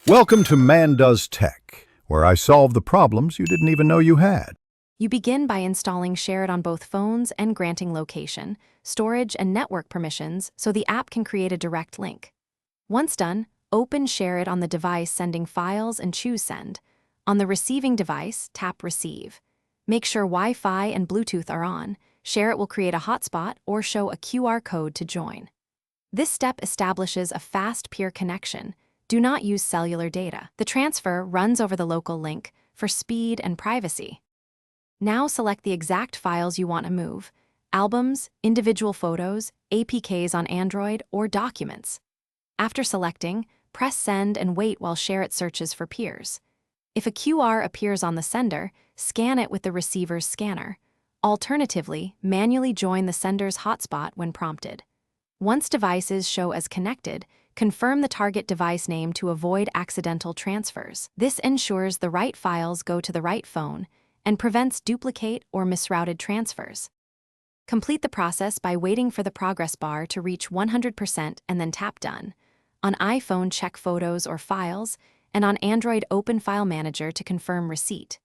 Welcome to Man Does Tech, where I solve the problems you didn't even know you had. You begin by installing Share It on both phones and granting location, storage, and network permissions so the app can create a direct link. Once done, open Share It on the device sending files and choose Send. On the receiving device, tap Receive. Make sure Wi-Fi and Bluetooth are on. Share It will create a hotspot or show a QR code to join. This step establishes a fast peer connection. Do not use cellular data. The transfer runs over the local link for speed and privacy. Now select the exact files you want to move: albums, individual photos, APKs on Android, or documents. After selecting, press Send and wait while Share It searches for peers. If a QR appears on the sender, scan it with the receiver's scanner. Alternatively, manually join the sender's hotspot when prompted. Once devices show as connected, confirm the target device name to avoid accidental transfers. This ensures the right files go to the right phone and prevents duplicate or misrouted transfers. Complete the process by waiting for the progress bar to reach 100% and then tap Done. On iPhone, check Photos or Files, and on Android, open File Manager to confirm receipt.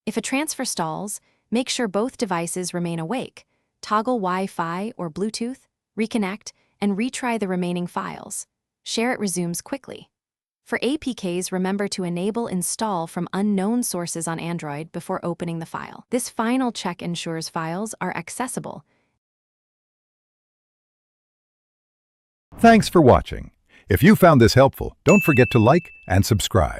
If a transfer stalls, make sure both devices remain awake. Toggle Wi-Fi or Bluetooth, reconnect, and retry the remaining files. Share It resumes quickly. For APKs, remember to enable install from unknown sources on Android before opening the file. This final check ensures files are accessible. Thanks for watching. If you found this helpful, don't forget to like and subscribe.